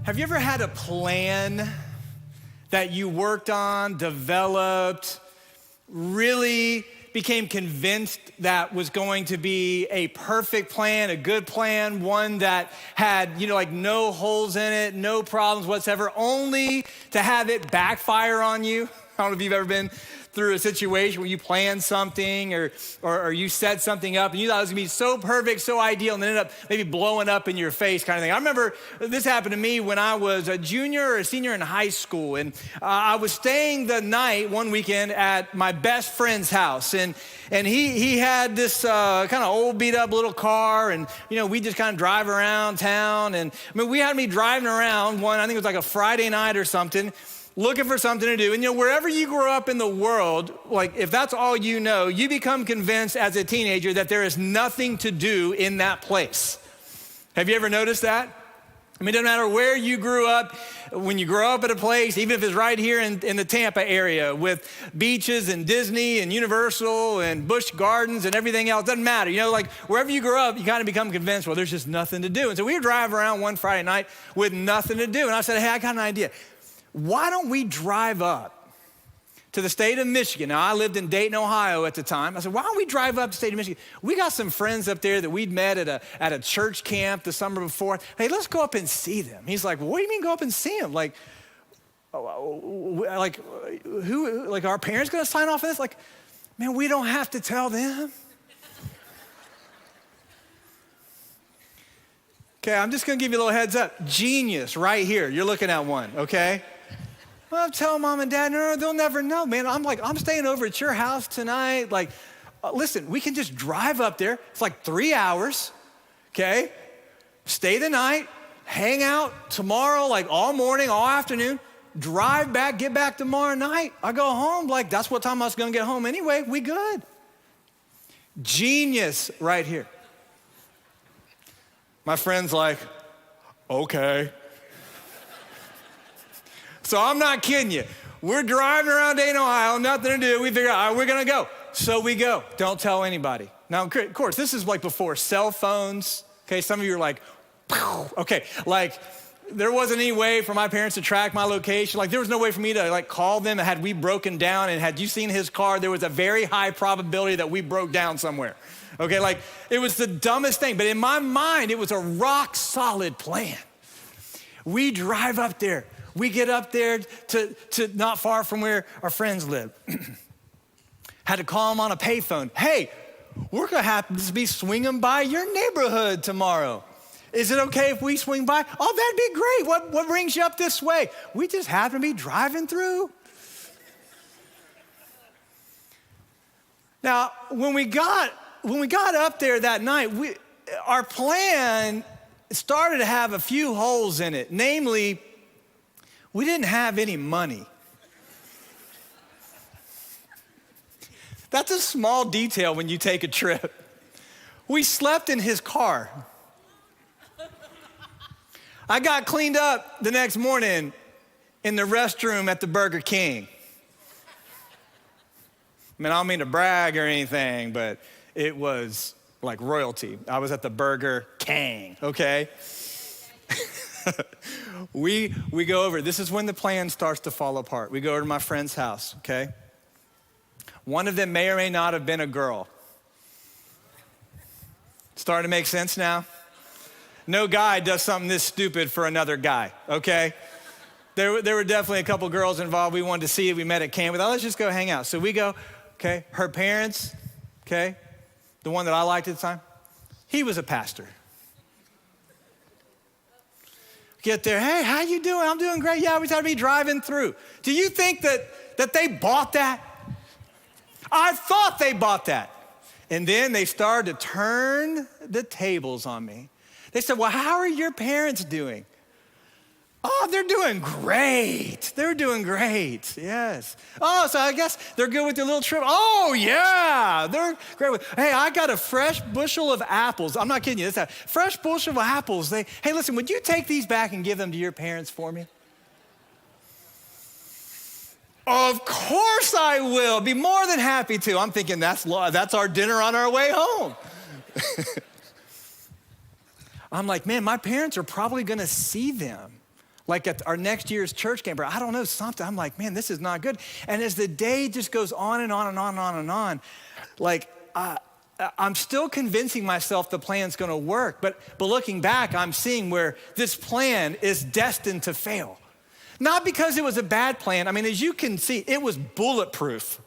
Have you ever had a plan that you worked on, developed, really became convinced that was going to be a perfect plan, a good plan, one that had, like no holes in it, no problems whatsoever, only to have it backfire on you? I don't know if you've ever been through a situation where you planned something or you set something up and you thought it was gonna be so perfect, so ideal, and then ended up maybe blowing up in your face kind of thing. I remember this happened to me when I was a junior or a senior in high school, and I was staying the night one weekend at my best friend's house, and he had this kind of old beat up little car, and we just kind of drive around town, and we had me driving around I think it was like a Friday night or something, looking for something to do. And wherever you grow up in the world, like if that's all you know, you become convinced as a teenager that there is nothing to do in that place. Have you ever noticed that? It doesn't matter where you grew up, when you grow up at a place, even if it's right here in the Tampa area with beaches and Disney and Universal and Busch Gardens and everything else, doesn't matter. Like wherever you grow up, you kind of become convinced, well, there's just nothing to do. And so we were driving around one Friday night with nothing to do. And I said, hey, I got an idea. Why don't we drive up to the state of Michigan? Now, I lived in Dayton, Ohio at the time. I said, why don't we drive up to the state of Michigan? We got some friends up there that we'd met at a church camp the summer before. Hey, let's go up and see them. He's like, well, what do you mean go up and see them? Like who? Like, are our parents going to sign off on this? Like, man, we don't have to tell them. Okay, I'm just going to give you a little heads up. Genius right here. You're looking at one, okay? Well, tell mom and dad, no, they'll never know, man. I'm staying over at your house tonight. Like, listen, we can just drive up there. It's like 3 hours, okay? Stay the night, hang out tomorrow, like all morning, all afternoon, drive back, get back tomorrow night. I go home, like that's what time I was gonna get home anyway. We good. Genius right here. My friend's like, okay. So I'm not kidding you. We're driving around Dayton, Ohio, nothing to do. We figure out, all right, we're gonna go. So we go. Don't tell anybody. Now, of course, this is like before cell phones. Okay, some of you are like, pow. Okay, like there wasn't any way for my parents to track my location. Like there was no way for me to like call them. Had we broken down and had you seen his car, there was a very high probability that we broke down somewhere. Okay, like it was the dumbest thing. But in my mind, it was a rock solid plan. We drive up there. We get up there to not far from where our friends live. Had to call them on a payphone. Hey, we're gonna happen to be swinging by your neighborhood tomorrow. Is it okay if we swing by? Oh, that'd be great. What brings you up this way? We just happen to be driving through. Now, when we got up there that night, our plan started to have a few holes in it. Namely, we didn't have any money. That's a small detail when you take a trip. We slept in his car. I got cleaned up the next morning in the restroom at the Burger King. I don't mean to brag or anything, but it was like royalty. I was at the Burger King, okay? We go over. This is when the plan starts to fall apart. We go over to my friend's house, okay? One of them may or may not have been a girl. Starting to make sense now? No guy does something this stupid for another guy, okay? There were definitely a couple girls involved. We wanted to see it. We met at camp. We thought, let's just go hang out. So we go, okay? Her parents, okay? The one that I liked at the time, he was a pastor. Get there, hey, how you doing? I'm doing great. Yeah, we thought to be driving through. Do you think that they bought that? I thought they bought that. And then they started to turn the tables on me. They said, well, how are your parents doing? Oh, they're doing great. They're doing great, yes. Oh, so I guess they're good with their little trip. Oh, yeah, they're great. Hey, I got a fresh bushel of apples. I'm not kidding you. It's a fresh bushel of apples. Hey, listen, would you take these back and give them to your parents for me? Of course I will. Be more than happy to. I'm thinking that's our dinner on our way home. I'm like, man, my parents are probably going to see them. like at our next year's church camp, or I don't know, something. I'm like, man, this is not good. And as the day just goes on and on and on and on and on, like I'm still convincing myself the plan's gonna work, but looking back, I'm seeing where this plan is destined to fail. Not because it was a bad plan. I mean, as you can see, it was bulletproof.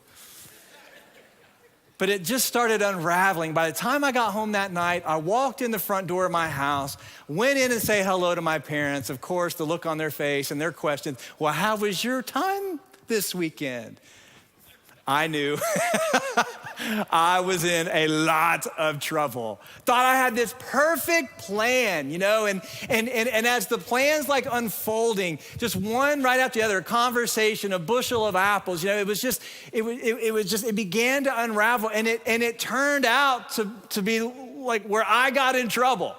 But it just started unraveling. By the time I got home that night, I walked in the front door of my house, went in and say hello to my parents. Of course, the look on their face and their questions, well, how was your time this weekend? I knew I was in a lot of trouble. Thought I had this perfect plan, you know, and as the plan's like unfolding, just one right after the other, a conversation, a bushel of apples, you know, it began to unravel, and it turned out to be like where I got in trouble.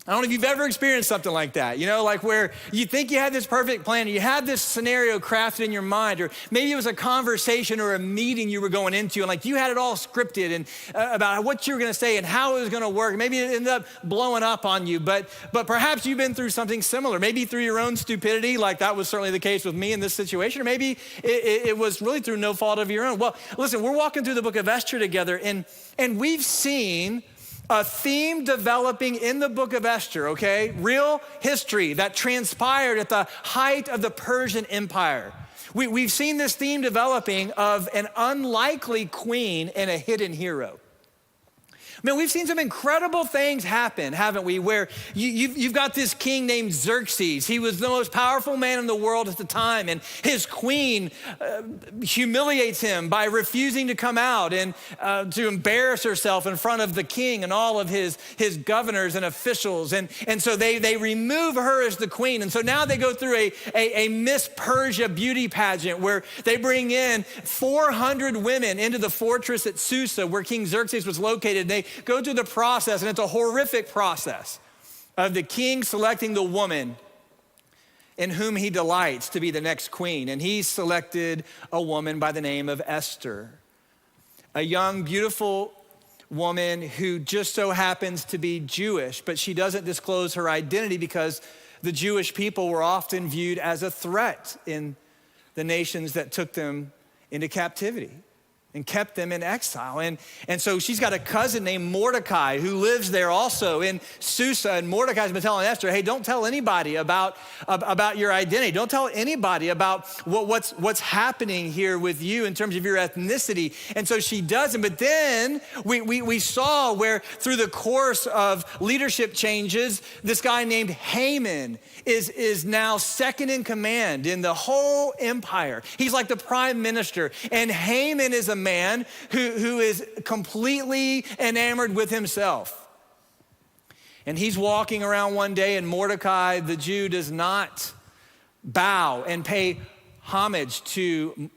I don't know if you've ever experienced something like that, you know, like where you think you had this perfect plan, or you had this scenario crafted in your mind, or maybe it was a conversation or a meeting you were going into, and like you had it all scripted and about what you were gonna say and how it was gonna work. Maybe it ended up blowing up on you, but perhaps you've been through something similar, maybe through your own stupidity, like that was certainly the case with me in this situation, or maybe it was really through no fault of your own. Well, listen, we're walking through the book of Esther together, and we've seen a theme developing in the book of Esther, okay? Real history that transpired at the height of the Persian Empire. We've seen this theme developing of an unlikely queen and a hidden hero. I mean, we've seen some incredible things happen, haven't we? Where you've got this king named Xerxes. He was the most powerful man in the world at the time, and his queen humiliates him by refusing to come out and to embarrass herself in front of the king and all of his governors and officials. And so they remove her as the queen. And so now they go through a Miss Persia beauty pageant where they bring in 400 women into the fortress at Susa where King Xerxes was located. They go through the process, and it's a horrific process of the king selecting the woman in whom he delights to be the next queen. And he selected a woman by the name of Esther, a young, beautiful woman who just so happens to be Jewish, but she doesn't disclose her identity because the Jewish people were often viewed as a threat in the nations that took them into captivity and kept them in exile. And so she's got a cousin named Mordecai who lives there also in Susa. And Mordecai's been telling Esther, hey, don't tell anybody about your identity. Don't tell anybody about what's happening here with you in terms of your ethnicity. And so she doesn't. But then we saw where through the course of leadership changes, this guy named Haman is now second in command in the whole empire. He's like the prime minister. And Haman is a man who is completely enamored with himself. And he's walking around one day, and Mordecai, the Jew, does not bow and pay homage to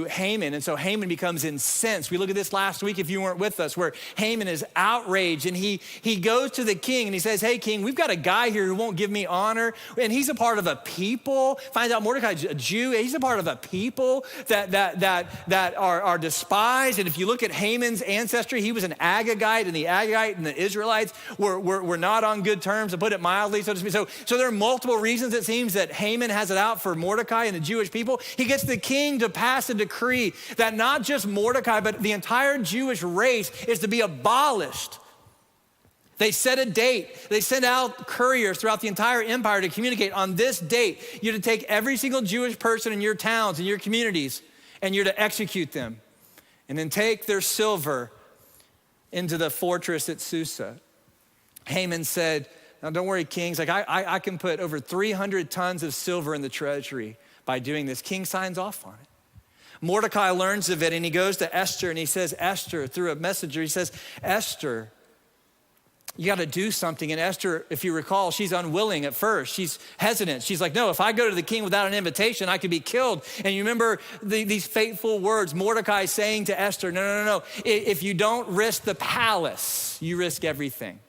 Haman. And so Haman becomes incensed. We looked at this last week if you weren't with us, where Haman is outraged, and he goes to the king and he says, hey king, we've got a guy here who won't give me honor, and he's a part of a people. Finds out Mordecai's a Jew. He's a part of a people that are despised. And if you look at Haman's ancestry, he was an Agagite, and the Agagite and the Israelites were not on good terms, to put it mildly, so to speak. So there are multiple reasons it seems that Haman has it out for Mordecai and the Jewish people. He gets the king to pass a decree that not just Mordecai, but the entire Jewish race is to be abolished. They set a date. They sent out couriers throughout the entire empire to communicate on this date. You're to take every single Jewish person in your towns and your communities, and you're to execute them. And then take their silver into the fortress at Susa. Haman said, now don't worry, kings. Like I can put over 300 tons of silver in the treasury by doing this. King signs off on it. Mordecai learns of it, and he goes to Esther, and he says, Esther, through a messenger, he says, Esther, you got to do something. And Esther, if you recall, she's unwilling at first. She's hesitant. She's like, no, if I go to the king without an invitation, I could be killed. And you remember these fateful words, Mordecai saying to Esther, no. If you don't risk the palace, you risk everything.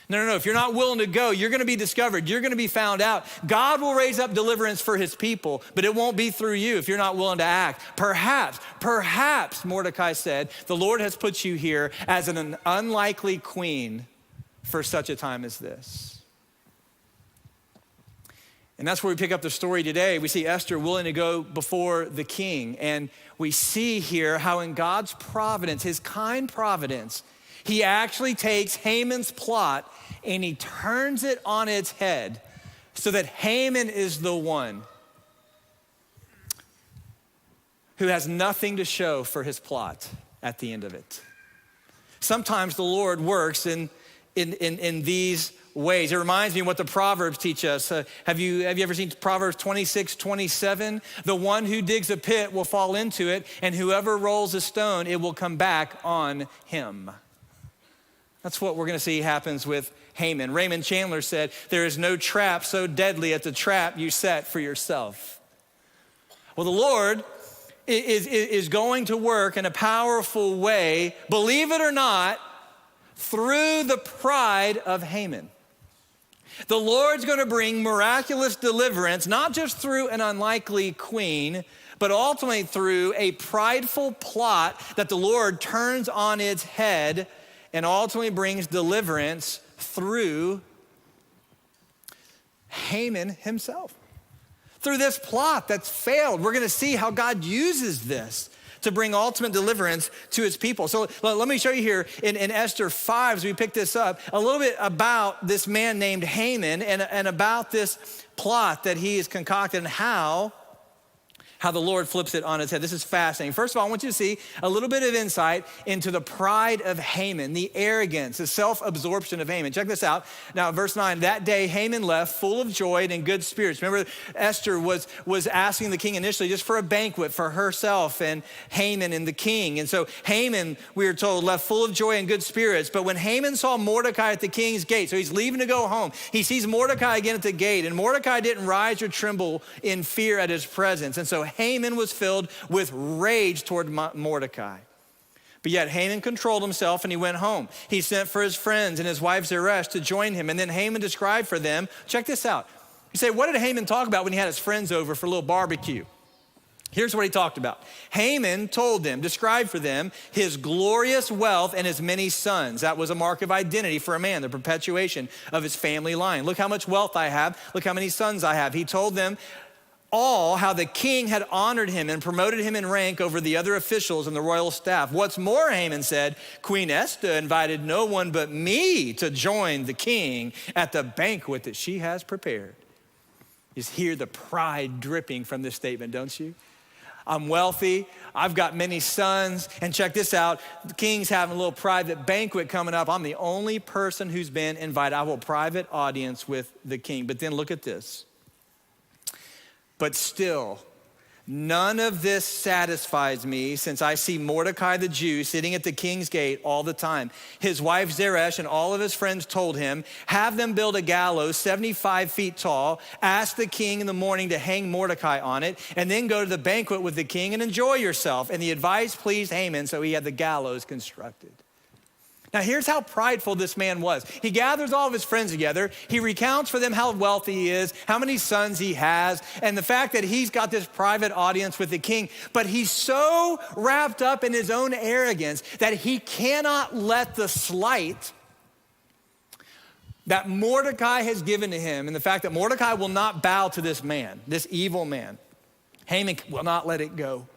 No. If you're not willing to go, you're going to be discovered. You're going to be found out. God will raise up deliverance for his people, but it won't be through you if you're not willing to act. Perhaps, Mordecai said, the Lord has put you here as an unlikely queen for such a time as this. And that's where we pick up the story today. We see Esther willing to go before the king. And we see here how in God's providence, his kind providence, he actually takes Haman's plot and he turns it on its head so that Haman is the one who has nothing to show for his plot at the end of it. Sometimes the Lord works in these ways. It reminds me of what the Proverbs teach us. Have you ever seen Proverbs 26:27? The one who digs a pit will fall into it, and whoever rolls a stone, it will come back on him. That's what we're going to see happens with Haman. Raymond Chandler said, there is no trap so deadly as the trap you set for yourself. Well, the Lord is going to work in a powerful way, believe it or not, through the pride of Haman. The Lord's going to bring miraculous deliverance, not just through an unlikely queen, but ultimately through a prideful plot that the Lord turns on its head and ultimately brings deliverance through Haman himself. Through this plot that's failed, we're going to see how God uses this to bring ultimate deliverance to his people. So let me show you here in Esther 5, as we pick this up, a little bit about this man named Haman and about this plot that he has concocted and how the Lord flips it on its head. This is fascinating. First of all, I want you to see a little bit of insight into the pride of Haman, the arrogance, the self-absorption of Haman. Check this out. Now, verse 9, that day Haman left full of joy and in good spirits. Remember, Esther was asking the king initially just for a banquet for herself and Haman and the king. And so Haman, we are told, left full of joy and good spirits. But when Haman saw Mordecai at the king's gate, so he's leaving to go home, he sees Mordecai again at the gate. And Mordecai didn't rise or tremble in fear at his presence. And so Haman was filled with rage toward Mordecai. But yet Haman controlled himself and he went home. He sent for his friends and his wife Zeresh to join him. And then Haman described for them, check this out. You say, what did Haman talk about when he had his friends over for a little barbecue? Here's what he talked about. Haman told them, described for them, his glorious wealth and his many sons. That was a mark of identity for a man, the perpetuation of his family line. Look how much wealth I have. Look how many sons I have. He told them all how the king had honored him and promoted him in rank over the other officials and the royal staff. What's more, Haman said, Queen Esther invited no one but me to join the king at the banquet that she has prepared. You just hear the pride dripping from this statement, don't you? I'm wealthy, I've got many sons, and check this out, the king's having a little private banquet coming up. I'm the only person who's been invited. I will private audience with the king. But then look at this. But still, none of this satisfies me, since I see Mordecai the Jew sitting at the king's gate all the time. His wife Zeresh and all of his friends told him, have them build a gallows 75 feet tall, ask the king in the morning to hang Mordecai on it, and then go to the banquet with the king and enjoy yourself. And the advice pleased Haman, so he had the gallows constructed. Now here's how prideful this man was. He gathers all of his friends together. He recounts for them how wealthy he is, how many sons he has, and the fact that he's got this private audience with the king. But he's so wrapped up in his own arrogance that he cannot let the slight that Mordecai has given to him, and the fact that Mordecai will not bow to this man, this evil man, Haman will not let it go.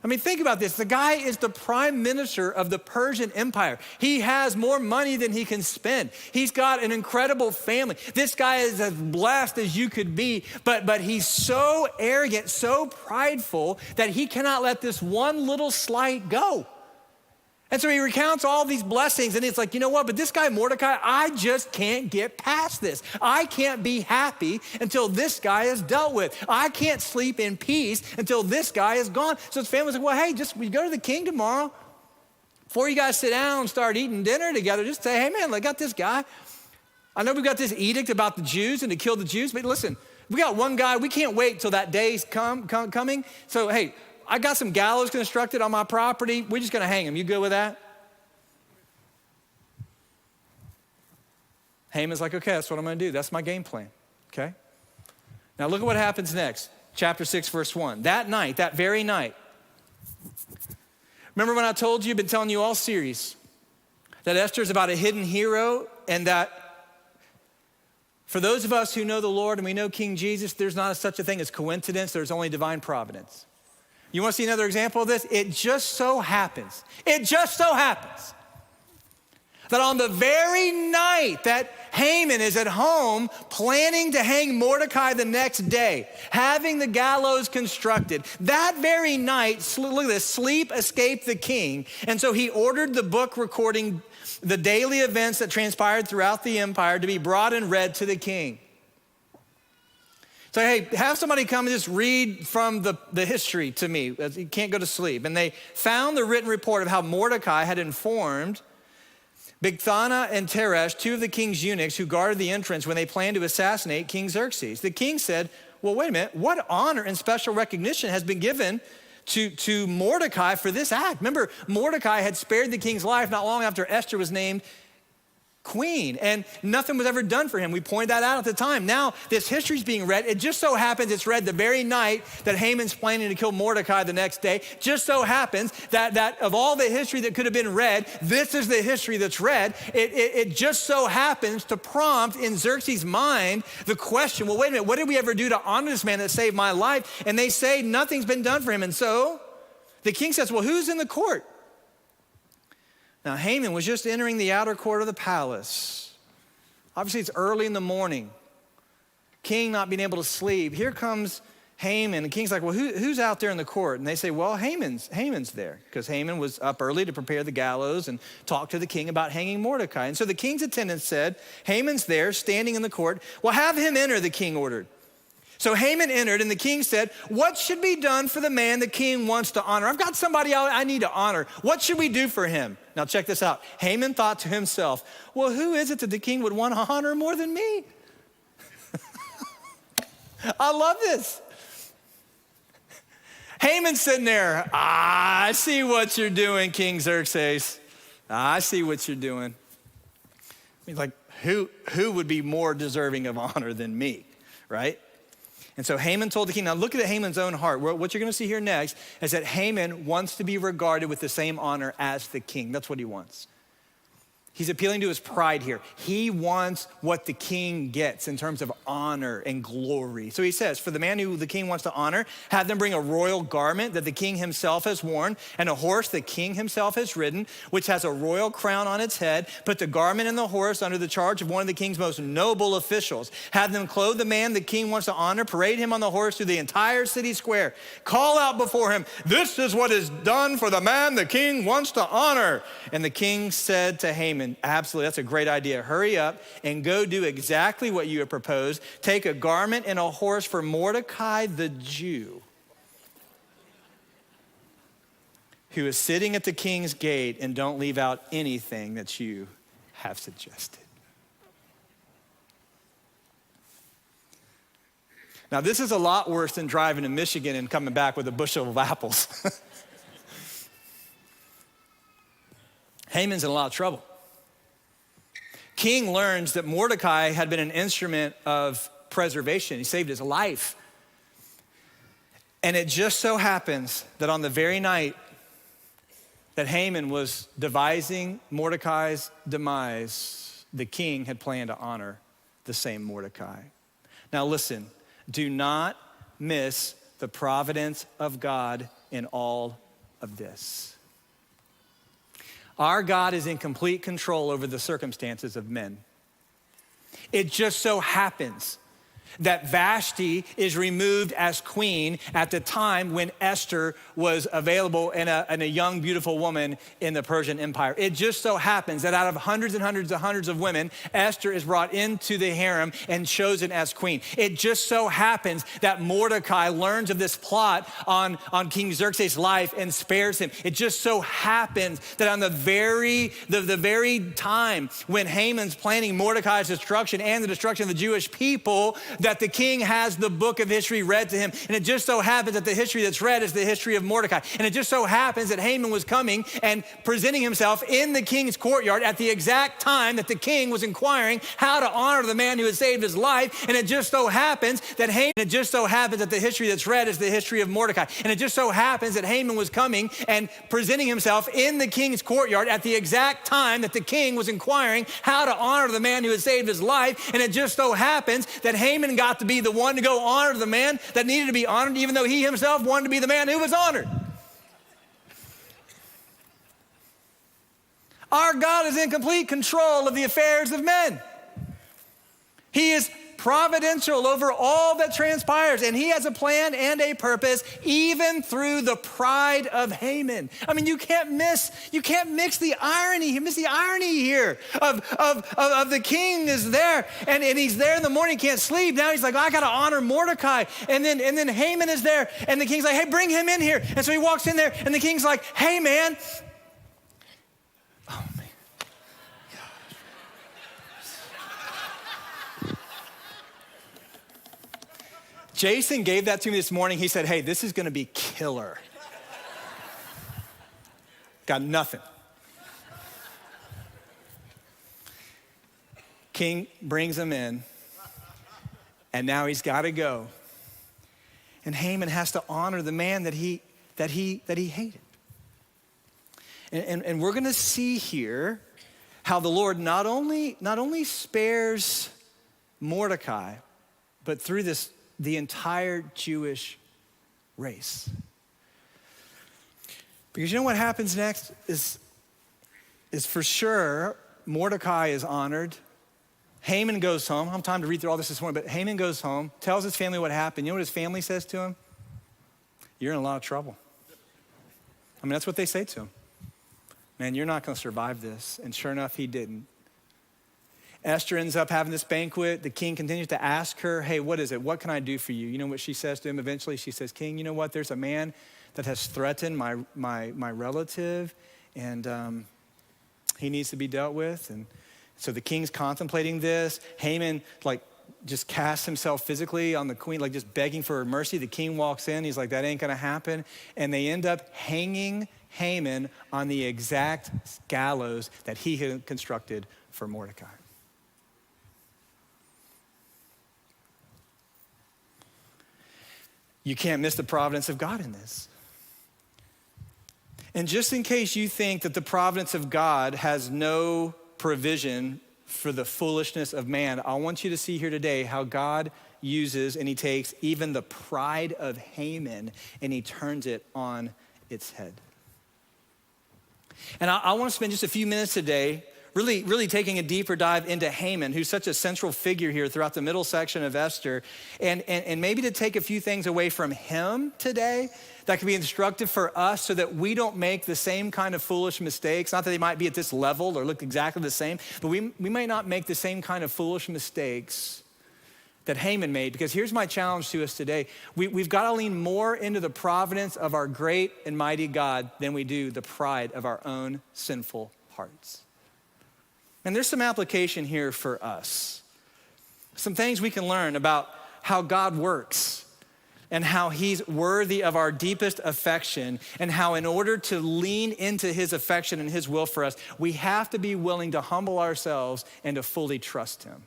I mean, think about this. The guy is the prime minister of the Persian Empire. He has more money than he can spend. He's got an incredible family. This guy is as blessed as you could be, but he's so arrogant, so prideful that he cannot let this one little slight go. And so he recounts all these blessings and it's like, you know what, but this guy Mordecai, I just can't get past this. I can't be happy until this guy is dealt with. I can't sleep in peace until this guy is gone. So his family's like, well, hey, we go to the king tomorrow. Before you guys sit down and start eating dinner together, just say, hey man, I got this guy. I know we've got this edict about the Jews and to kill the Jews, but listen, we got one guy, we can't wait till that day's coming. So hey, I got some gallows constructed on my property. We're just gonna hang him. You good with that? Haman's like, okay, that's what I'm gonna do. That's my game plan, okay? Now look at what happens next. Chapter 6, verse 1. That night, that very night. Remember when I told you, I've been telling you all series, that Esther is about a hidden hero and that For those of us who know the Lord and we know King Jesus, there's not such a thing as coincidence. There's only divine providence. You want to see another example of this? It just so happens that on the very night that Haman is at home planning to hang Mordecai the next day, having the gallows constructed, that very night, look at this, sleep escaped the king. And so he ordered the book recording the daily events that transpired throughout the empire to be brought and read to the king. So, hey, have somebody come and just read from the history to me. You can't go to sleep. And they found the written report of how Mordecai had informed Bigthana and Teresh, two of the king's eunuchs who guarded the entrance when they planned to assassinate King Xerxes. The king said, well, wait a minute, what honor and special recognition has been given to Mordecai for this act? Remember, Mordecai had spared the king's life not long after Esther was named queen, and nothing was ever done for him. We pointed that out at the time. Now, this history is being read. It just so happens it's read the very night that Haman's planning to kill Mordecai the next day. Just so happens that of all the history that could have been read, this is the history that's read. It just so happens to prompt in Xerxes' mind the question, well, wait a minute, what did we ever do to honor this man that saved my life? And they say nothing's been done for him. And so the king says, well, who's in the court? Now, Haman was just entering the outer court of the palace. Obviously, it's early in the morning. King not being able to sleep. Here comes Haman. The king's like, well, who's out there in the court? And they say, well, Haman's there. Because Haman was up early to prepare the gallows and talk to the king about hanging Mordecai. And so the king's attendants said, Haman's there, standing in the court. Well, have him enter, the king ordered. So Haman entered, and the king said, what should be done for the man the king wants to honor? I've got somebody I need to honor. What should we do for him? Now check this out. Haman thought to himself, well, who is it that the king would want to honor more than me? I love this. Haman's sitting there. I see what you're doing, King Xerxes. I see what you're doing. He's like, who would be more deserving of honor than me, right? And so Haman told the king, now look at Haman's own heart. What you're going to see here next is that Haman wants to be regarded with the same honor as the king. That's what he wants. He's appealing to his pride here. He wants what the king gets in terms of honor and glory. So he says, for the man who the king wants to honor, have them bring a royal garment that the king himself has worn and a horse the king himself has ridden, which has a royal crown on its head. Put the garment and the horse under the charge of one of the king's most noble officials. Have them clothe the man the king wants to honor, parade him on the horse through the entire city square. Call out before him, this is what is done for the man the king wants to honor. And the king said to Haman, absolutely, that's a great idea. Hurry up and go do exactly what you have proposed. Take a garment and a horse for Mordecai the Jew, who is sitting at the king's gate, and don't leave out anything that you have suggested. Now, this is a lot worse than driving to Michigan and coming back with a bushel of apples. Haman's in a lot of trouble. King learns that Mordecai had been an instrument of preservation. He saved his life. And it just so happens that on the very night that Haman was devising Mordecai's demise, the king had planned to honor the same Mordecai. Now listen, do not miss the providence of God in all of this. Our God is in complete control over the circumstances of men. It just so happens that Vashti is removed as queen at the time when Esther was available and a young, beautiful woman in the Persian Empire. It just so happens that out of hundreds and hundreds and hundreds of women, Esther is brought into the harem and chosen as queen. It just so happens that Mordecai learns of this plot on King Xerxes' life and spares him. It just so happens that on the very time when Haman's planning Mordecai's destruction and the destruction of the Jewish people, that the king has the book of history read to him. And it just so happens that the history that's read is the history of Mordecai. And it just so happens that Haman was coming and presenting himself in the king's courtyard at the exact time that the king was inquiring how to honor the man who had saved his life. And it just so happens that the history that's read is the history of Mordecai. And it just so happens that Haman was coming and presenting himself in the king's courtyard at the exact time that the king was inquiring how to honor the man who had saved his life. And it just so happens that Haman got to be the one to go honor the man that needed to be honored, even though he himself wanted to be the man who was honored. Our God is in complete control of the affairs of men. He is providential over all that transpires, and he has a plan and a purpose, even through the pride of Haman. I mean, you can't miss the irony. You miss the irony here of the king is there, and he's there in the morning, can't sleep. Now he's like, I gotta honor Mordecai. And then Haman is there, and the king's like, hey, bring him in here. And so he walks in there, and the king's like, hey, man. Oh, man. Jason gave that to me this morning. He said, hey, this is gonna be killer. Got nothing. King brings him in, and now he's gotta go. And Haman has to honor the man that he hated. And we're gonna see here how the Lord not only spares Mordecai, but through this, the entire Jewish race. Because you know what happens next is for sure Mordecai is honored. Haman goes home. I don't have time to read through all this morning, but Haman goes home, tells his family what happened. You know what his family says to him? You're in a lot of trouble. I mean, that's what they say to him. Man, you're not gonna survive this. And sure enough, he didn't. Esther ends up having this banquet. The king continues to ask her, hey, what is it? What can I do for you? You know what she says to him eventually? She says, King, you know what? There's a man that has threatened my relative, and he needs to be dealt with. And so the king's contemplating this. Haman just casts himself physically on the queen, just begging for her mercy. The king walks in. He's like, that ain't gonna happen. And they end up hanging Haman on the exact gallows that he had constructed for Mordecai. You can't miss the providence of God in this. And just in case you think that the providence of God has no provision for the foolishness of man, I want you to see here today how God uses and he takes even the pride of Haman and he turns it on its head. And I want to spend just a few minutes today really taking a deeper dive into Haman, who's such a central figure here throughout the middle section of Esther, and maybe to take a few things away from him today that can be instructive for us so that we don't make the same kind of foolish mistakes. Not that they might be at this level or look exactly the same, but we may not make the same kind of foolish mistakes that Haman made, because here's my challenge to us today. We've got to lean more into the providence of our great and mighty God than we do the pride of our own sinful hearts. And there's some application here for us. Some things we can learn about how God works and how he's worthy of our deepest affection, and how in order to lean into his affection and his will for us, we have to be willing to humble ourselves and to fully trust him.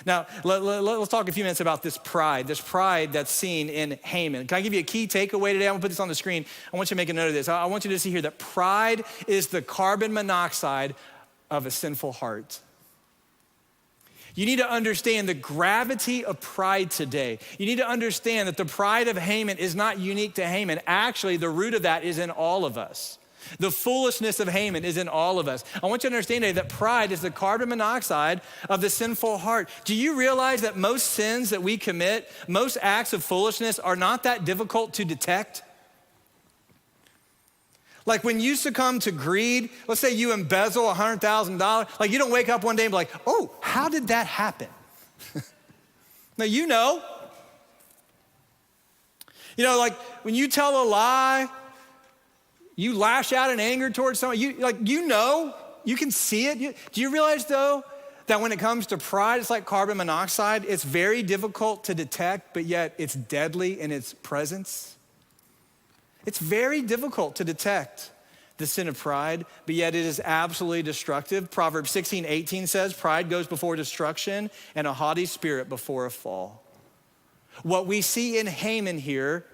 Now, let's talk a few minutes about this pride that's seen in Haman. Can I give you a key takeaway today? I'm gonna put this on the screen. I want you to make a note of this. I want you to see here that pride is the carbon monoxide of a sinful heart. You need to understand the gravity of pride today. You need to understand that the pride of Haman is not unique to Haman. Actually, the root of that is in all of us. The foolishness of Haman is in all of us. I want you to understand today that pride is the carbon monoxide of the sinful heart. Do you realize that most sins that we commit, most acts of foolishness are not that difficult to detect? Like when you succumb to greed, let's say you embezzle $100,000, you don't wake up one day and be like, oh, how did that happen? Now, you know. When you tell a lie, you lash out in anger towards someone, you know, you can see it. Do you realize though, that when it comes to pride, it's like carbon monoxide? It's very difficult to detect, but yet it's deadly in its presence. It's very difficult to detect the sin of pride, but yet it is absolutely destructive. Proverbs 16:18 says, pride goes before destruction and a haughty spirit before a fall. What we see in Haman here,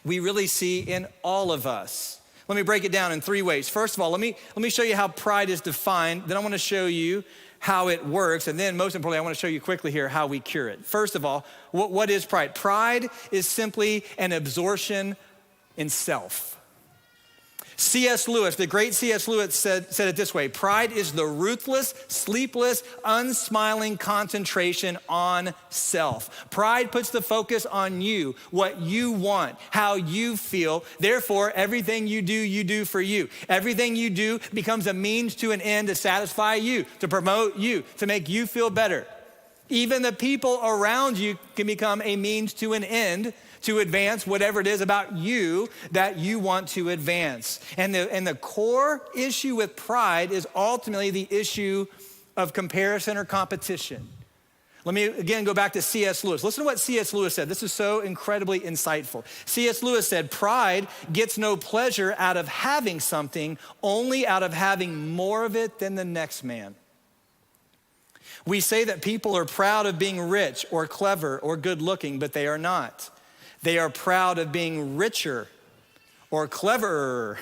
we really see in all of us. Let me break it down in 3 ways. First of all, let me show you how pride is defined. Then I want to show you how it works. And then most importantly, I want to show you quickly here how we cure it. First of all, what is pride? Pride is simply an absorption in self. C.S. Lewis, the great C.S. Lewis said it this way: pride is the ruthless, sleepless, unsmiling concentration on self. Pride puts the focus on you, what you want, how you feel. Therefore, everything you do for you. Everything you do becomes a means to an end to satisfy you, to promote you, to make you feel better. Even the people around you can become a means to an end to advance whatever it is about you that you want to advance. And the core issue with pride is ultimately the issue of comparison or competition. Let me again go back to C.S. Lewis. Listen to what C.S. Lewis said. This is so incredibly insightful. C.S. Lewis said, pride gets no pleasure out of having something, only out of having more of it than the next man. We say that people are proud of being rich or clever or good looking, but they are not. They are proud of being richer or cleverer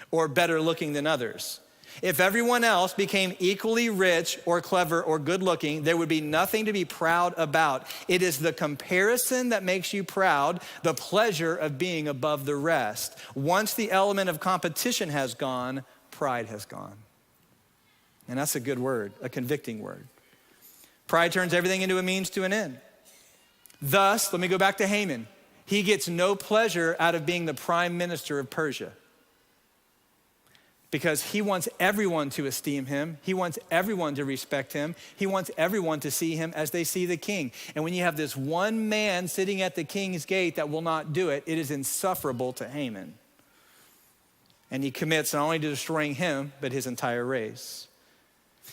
or better looking than others. If everyone else became equally rich or clever or good looking, there would be nothing to be proud about. It is the comparison that makes you proud, the pleasure of being above the rest. Once the element of competition has gone, pride has gone. And that's a good word, a convicting word. Pride turns everything into a means to an end. Thus, let me go back to Haman. He gets no pleasure out of being the prime minister of Persia because he wants everyone to esteem him. He wants everyone to respect him. He wants everyone to see him as they see the king. And when you have this one man sitting at the king's gate that will not do it, it is insufferable to Haman. And he commits not only to destroying him, but his entire race.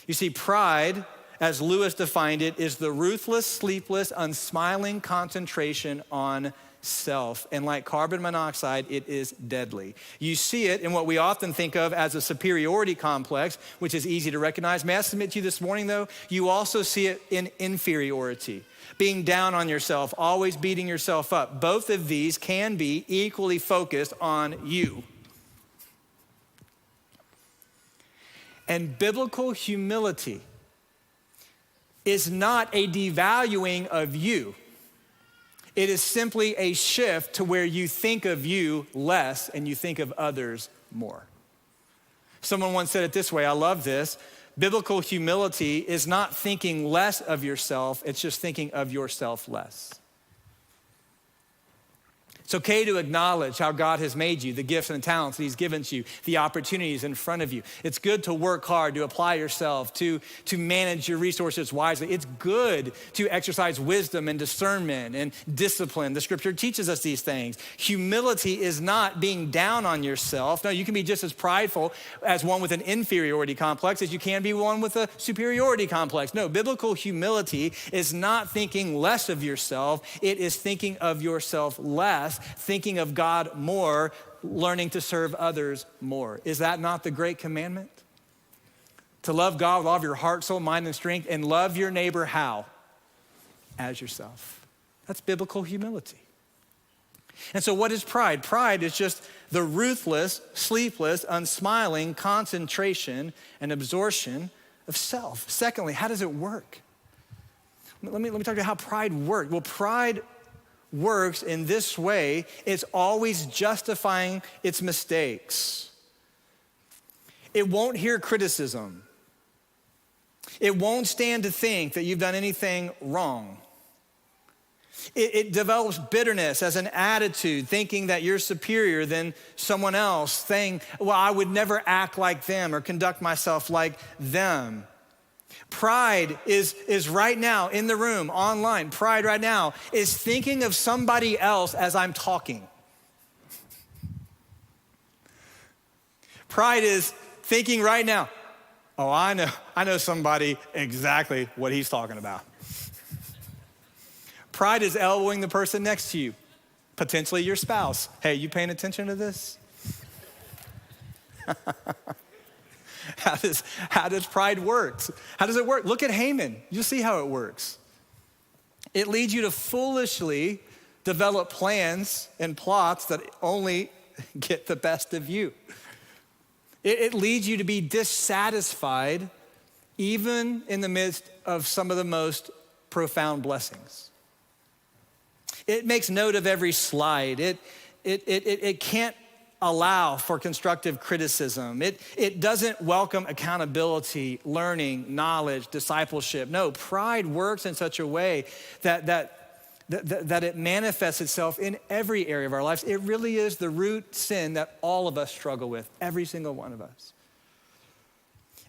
You see, pride, as Lewis defined it, is the ruthless, sleepless, unsmiling concentration on self. And like carbon monoxide, it is deadly. You see it in what we often think of as a superiority complex, which is easy to recognize. May I submit to you this morning, though? You also see it in inferiority, being down on yourself, always beating yourself up. Both of these can be equally focused on you. And biblical humility is not a devaluing of you. It is simply a shift to where you think of you less and you think of others more. Someone once said it this way, I love this. Biblical humility is not thinking less of yourself, it's just thinking of yourself less. It's okay to acknowledge how God has made you, the gifts and the talents that he's given to you, the opportunities in front of you. It's good to work hard, to apply yourself, to manage your resources wisely. It's good to exercise wisdom and discernment and discipline. The scripture teaches us these things. Humility is not being down on yourself. No, you can be just as prideful as one with an inferiority complex as you can be one with a superiority complex. No, biblical humility is not thinking less of yourself. It is thinking of yourself less, thinking of God more, learning to serve others more. Is that not the great commandment? To love God with all of your heart, soul, mind, and strength, and love your neighbor how? As yourself. That's biblical humility. And so what is pride? Pride is just the ruthless, sleepless, unsmiling concentration and absorption of self. Secondly, how does it work? Let me talk about how pride works. Well, pride works in this way. It's always justifying its mistakes. It won't hear criticism. It won't stand to think that you've done anything wrong. It develops bitterness as an attitude, thinking that you're superior than someone else, saying, well, I would never act like them or conduct myself like them. Pride is right now in the room, online. Pride right now is thinking of somebody else as I'm talking. Pride is thinking right now, Oh, I know somebody exactly what he's talking about. Pride is elbowing the person next to you, potentially your spouse. Hey, you paying attention to this? How does pride work? How does it work? Look at Haman. You'll see how it works. It leads you to foolishly develop plans and plots that only get the best of you. It leads you to be dissatisfied even in the midst of some of the most profound blessings. It makes note of every slide. It can't allow for constructive criticism. It doesn't welcome accountability, learning, knowledge, discipleship. No, pride works in such a way that it manifests itself in every area of our lives. It really is the root sin that all of us struggle with, every single one of us.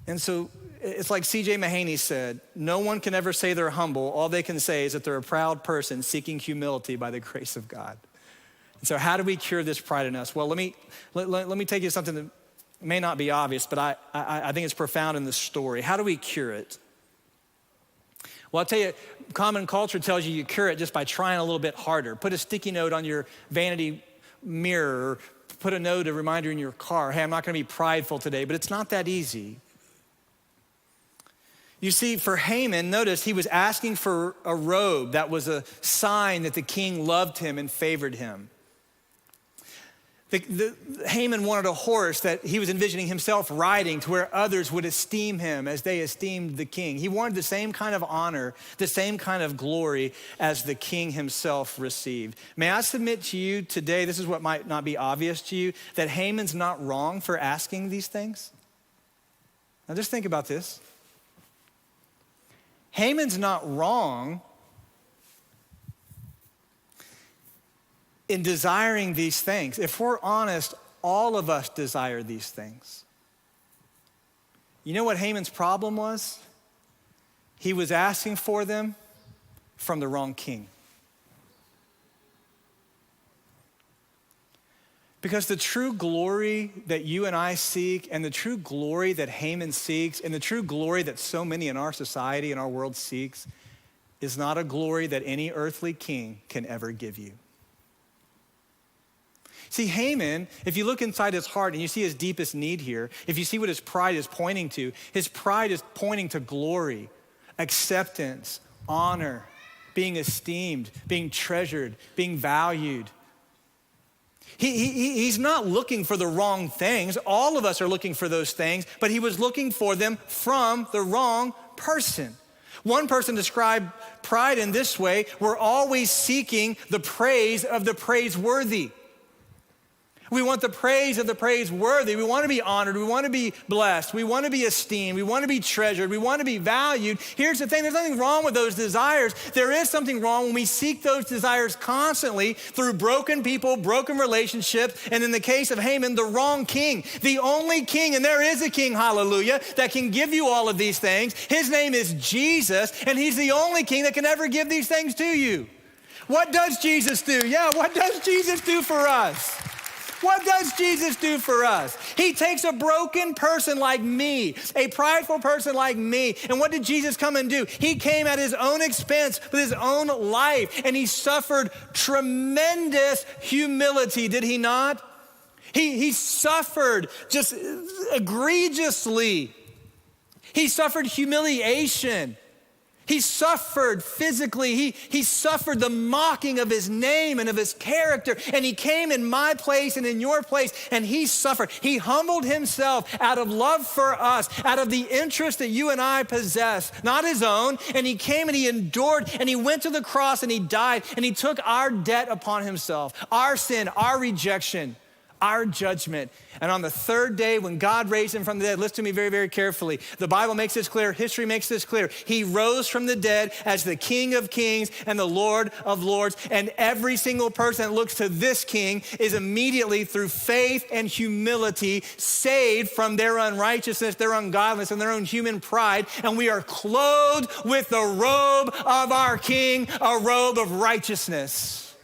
And so it's like C.J. Mahaney said, no one can ever say they're humble. All they can say is that they're a proud person seeking humility by the grace of God. And so how do we cure this pride in us? Well, let me take you to something that may not be obvious, but I think it's profound in this story. How do we cure it? Well, I'll tell you, common culture tells you cure it just by trying a little bit harder. Put a sticky note on your vanity mirror, or put a note, a reminder in your car. Hey, I'm not gonna be prideful today, but it's not that easy. You see, for Haman, notice he was asking for a robe that was a sign that the king loved him and favored him. Haman wanted a horse that he was envisioning himself riding to where others would esteem him as they esteemed the king. He wanted the same kind of honor, the same kind of glory as the king himself received. May I submit to you today, this is what might not be obvious to you, that Haman's not wrong for asking these things? Now just think about this. Haman's not wrong in desiring these things. If we're honest, all of us desire these things. You know what Haman's problem was? He was asking for them from the wrong king. Because the true glory that you and I seek, and the true glory that Haman seeks, and the true glory that so many in our society and our world seeks, is not a glory that any earthly king can ever give you. See, Haman, if you look inside his heart and you see his deepest need here, if you see what his pride is pointing to, his pride is pointing to glory, acceptance, honor, being esteemed, being treasured, being valued. He's not looking for the wrong things. All of us are looking for those things, but he was looking for them from the wrong person. One person described pride in this way: we're always seeking the praise of the praiseworthy. We want the praise of the praiseworthy. We want to be honored. We want to be blessed. We want to be esteemed. We want to be treasured. We want to be valued. Here's the thing. There's nothing wrong with those desires. There is something wrong when we seek those desires constantly through broken people, broken relationships, and in the case of Haman, the wrong king. The only king, and there is a king, hallelujah, that can give you all of these things. His name is Jesus, and he's the only king that can ever give these things to you. What does Jesus do? Yeah, what does Jesus do for us? What does Jesus do for us? He takes a broken person like me, a prideful person like me, and what did Jesus come and do? He came at his own expense with his own life, and he suffered tremendous humility, did he not? He suffered just egregiously. He suffered humiliation. He suffered physically. He suffered the mocking of his name and of his character. And he came in my place and in your place, and he suffered. He humbled himself out of love for us, out of the interest that you and I possess, not his own. And he came and he endured, and he went to the cross and he died, and he took our debt upon himself, our sin, our rejection, our judgment. And on the third day, when God raised him from the dead, listen to me very, very carefully. The Bible makes this clear. History makes this clear. He rose from the dead as the King of Kings and the Lord of Lords. And every single person that looks to this King is immediately, through faith and humility, saved from their unrighteousness, their ungodliness, and their own human pride. And we are clothed with the robe of our King, a robe of righteousness.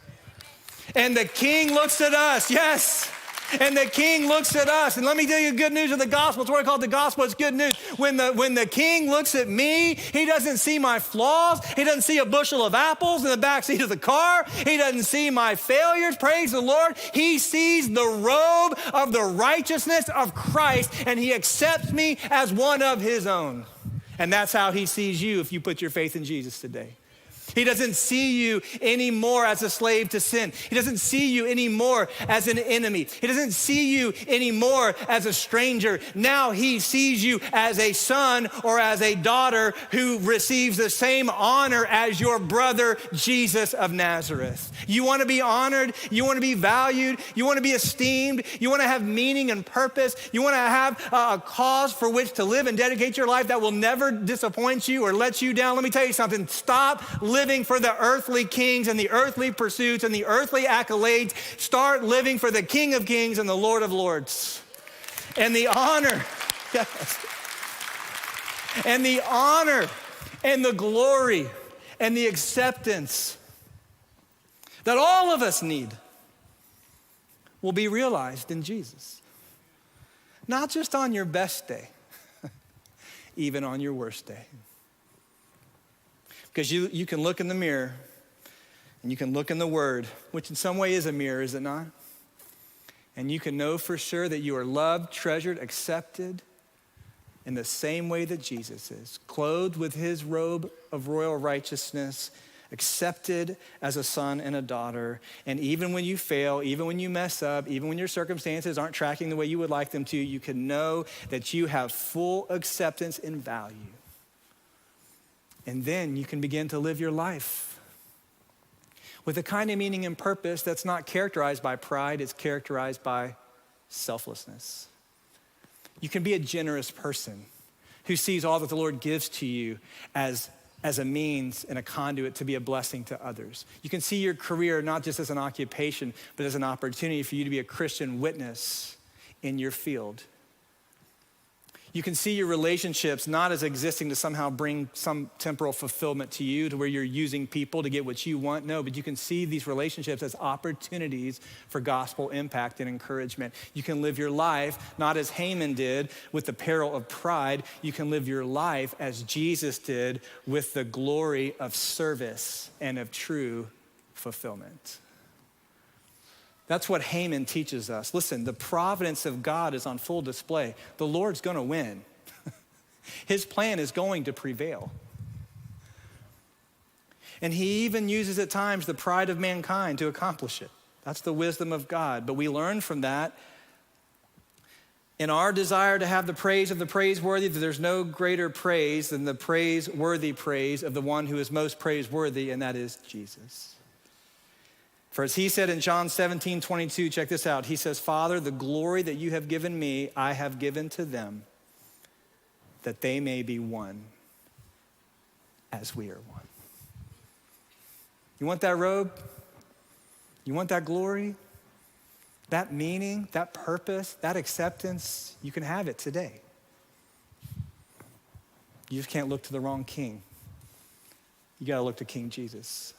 And the King looks at us, yes. And the king looks at us, and let me tell you good news of the gospel. It's what I call the gospel. It's good news. When the king looks at me, he doesn't see my flaws. He doesn't see a bushel of apples in the backseat of the car. He doesn't see my failures. Praise the Lord. He sees the robe of the righteousness of Christ, and he accepts me as one of his own. And that's how he sees you if you put your faith in Jesus today. He doesn't see you anymore as a slave to sin. He doesn't see you anymore as an enemy. He doesn't see you anymore as a stranger. Now he sees you as a son or as a daughter who receives the same honor as your brother, Jesus of Nazareth. You want to be honored. You want to be valued. You want to be esteemed. You want to have meaning and purpose. You want to have a cause for which to live and dedicate your life that will never disappoint you or let you down. Let me tell you something. Stop living for the earthly kings and the earthly pursuits and the earthly accolades. Start living for the King of Kings and the Lord of Lords. And the honor, yes, and the honor and the glory and the acceptance that all of us need will be realized in Jesus. Not just on your best day, even on your worst day. Because you can look in the mirror and you can look in the Word, which in some way is a mirror, is it not? And you can know for sure that you are loved, treasured, accepted in the same way that Jesus is, clothed with his robe of royal righteousness, accepted as a son and a daughter. And even when you fail, even when you mess up, even when your circumstances aren't tracking the way you would like them to, you can know that you have full acceptance and value. And then you can begin to live your life with a kind of meaning and purpose that's not characterized by pride, it's characterized by selflessness. You can be a generous person who sees all that the Lord gives to you as a means and a conduit to be a blessing to others. You can see your career not just as an occupation, but as an opportunity for you to be a Christian witness in your field. You can see your relationships not as existing to somehow bring some temporal fulfillment to you, to where you're using people to get what you want. No, but you can see these relationships as opportunities for gospel impact and encouragement. You can live your life not as Haman did with the peril of pride. You can live your life as Jesus did with the glory of service and of true fulfillment. That's what Haman teaches us. Listen, the providence of God is on full display. The Lord's going to win. His plan is going to prevail. And he even uses at times the pride of mankind to accomplish it. That's the wisdom of God. But we learn from that in our desire to have the praise of the praiseworthy, that there's no greater praise than the praiseworthy praise of the one who is most praiseworthy, and that is Jesus. For as he said in John 17:22, check this out. He says, Father, the glory that you have given me, I have given to them, that they may be one as we are one. You want that robe? You want that glory? That meaning, that purpose, that acceptance? You can have it today. You just can't look to the wrong king. You got to look to King Jesus.